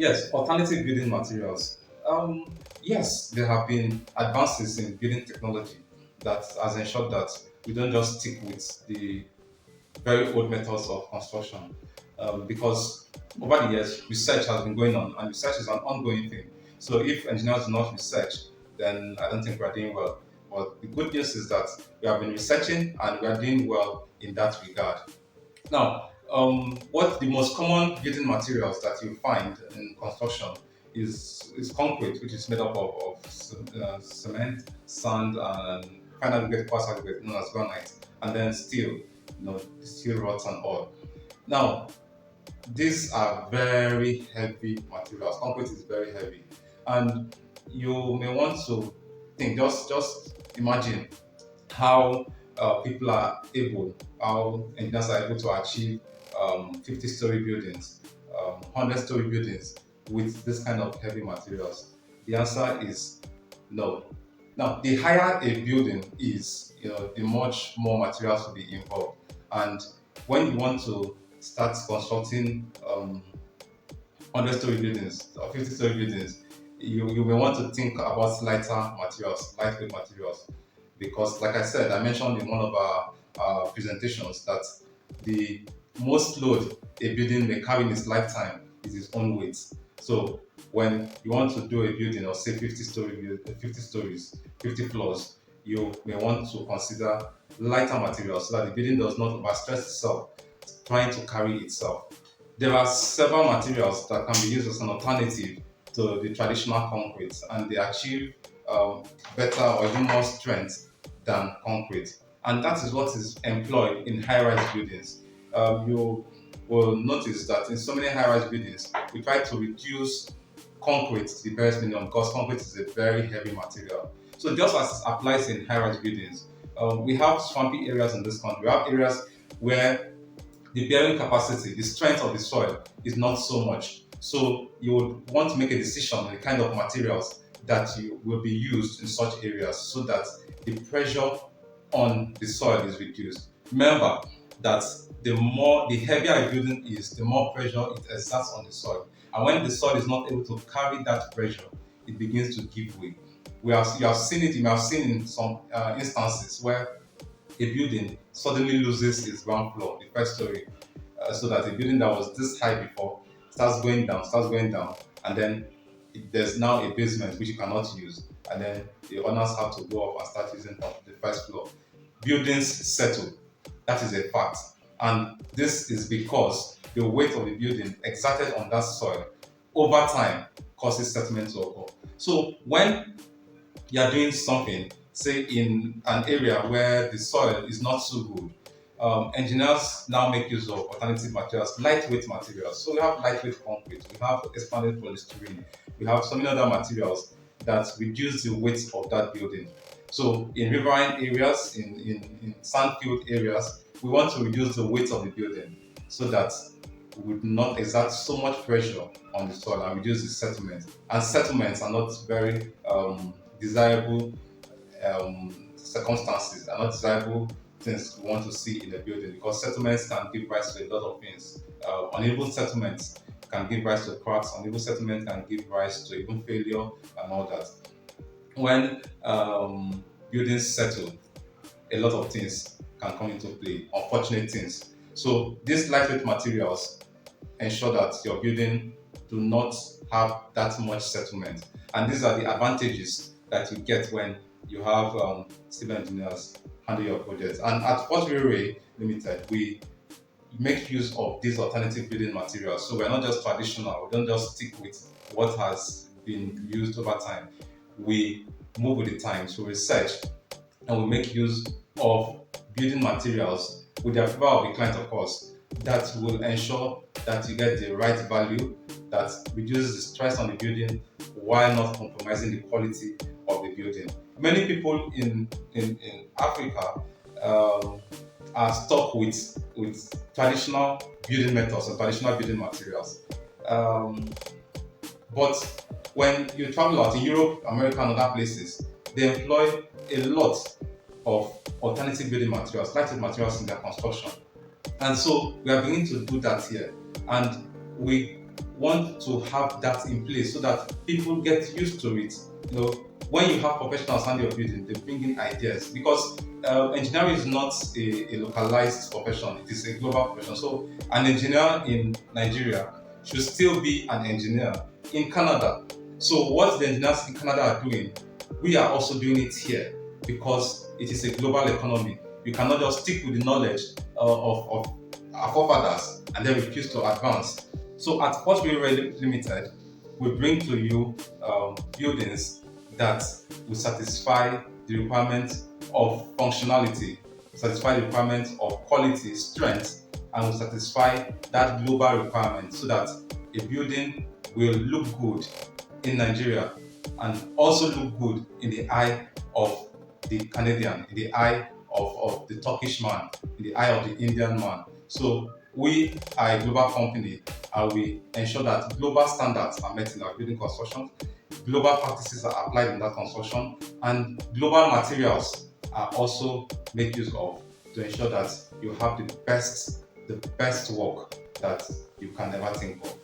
Yes, alternative building materials. Yes, there have been advances in building technology that has ensured that we don't just stick with the very old methods of construction. Because over the years, research has been going on, and research is an ongoing thing. So if engineers do not research, then I don't think we are doing well. But the good news is that we have been researching and we are doing well in that regard. Now, what the most common building materials that you find in construction is concrete, which is made up of cement, sand, and fine aggregate, coarse aggregate, known as granite, and then steel, steel rods and all. Now, these are very heavy materials. Concrete is very heavy, and you may want to think. Just imagine how how engineers are able to achieve 50-story buildings, 100-story buildings with this kind of heavy materials. The answer is no. Now, the higher a building is, the much more materials will be involved. And when you want to start constructing 100-story buildings or 50-story buildings, you may want to think about lighter materials, lightweight materials, because, like I said, I mentioned in one of our presentations that the most load a building may carry in its lifetime is its own weight. So when you want to do a building of say 50 stories, 50 floors, you may want to consider lighter materials so that the building does not overstress itself trying to carry itself. There are several materials that can be used as an alternative to the traditional concrete, and they achieve better or even more strength than concrete. And that is what is employed in high-rise buildings. You will notice that in so many high-rise buildings, we try to reduce concrete to the barest minimum because concrete is a very heavy material. So just as it applies in high-rise buildings, we have swampy areas in this country. We have areas where the bearing capacity, the strength of the soil is not so much. So you would want to make a decision on the kind of materials that you will be used in such areas so that the pressure on the soil is reduced. Remember that the heavier a building is, the more pressure it exerts on the soil. And when the soil is not able to carry that pressure, it begins to give way. You have seen it, you may have seen in some instances where a building suddenly loses its ground floor, the first story, so that a building that was this high before starts going down, and then there's now a basement which you cannot use, and then the owners have to go up and start using the first floor. Buildings settle. That is a fact, and this is because the weight of the building exerted on that soil over time causes settlement to occur. So when you are doing something, say in an area where the soil is not so good, engineers now make use of alternative materials, lightweight materials. So we have lightweight concrete, we have expanded polystyrene, we have so many other materials that reduce the weight of that building. So in riverine areas, in sand-filled areas, we want to reduce the weight of the building so that we would not exert so much pressure on the soil and reduce the settlement. And settlements are not very desirable circumstances, are not desirable things we want to see in a building, because settlements can give rise to a lot of things. Uneven settlements can give rise to cracks, uneven settlements can give rise to even failure and all that. When buildings settle, a lot of things can come into play, unfortunate things. So these lightweight materials ensure that your building do not have that much settlement. And these are the advantages that you get when you have civil engineers handle your projects. And at Fortreal Rei Ltd, we make use of these alternative building materials. So we're not just traditional, we don't just stick with what has been used over time. We move with the times, we research, and we make use of building materials with the approval of the client, of course, that will ensure that you get the right value that reduces the stress on the building while not compromising the quality of the building. Many people in Africa are stuck with traditional building methods and traditional building materials. But when you travel out in Europe, America, and other places, they employ a lot of alternative building materials, lightweight materials in their construction. And so we are beginning to do that here. And we want to have that in place so that people get used to it. When you have professionals under your building, they bring in ideas because engineering is not a localized profession; it is a global profession. So, an engineer in Nigeria should still be an engineer in Canada. So, what the engineers in Canada are doing, we are also doing it here because it is a global economy. You cannot just stick with the knowledge of our forefathers and then refuse to advance. So at Fortreal Rei Ltd, we bring to you buildings that will satisfy the requirements of functionality, satisfy the requirements of quality, strength, and will satisfy that global requirement so that a building will look good in Nigeria and also look good in the eye of the Canadian, in the eye of the Turkish man, in the eye of the Indian man. So we are a global company and we ensure that global standards are met in our building construction, global practices are applied in that construction, and global materials are also made use of to ensure that you have the best work that you can ever think of.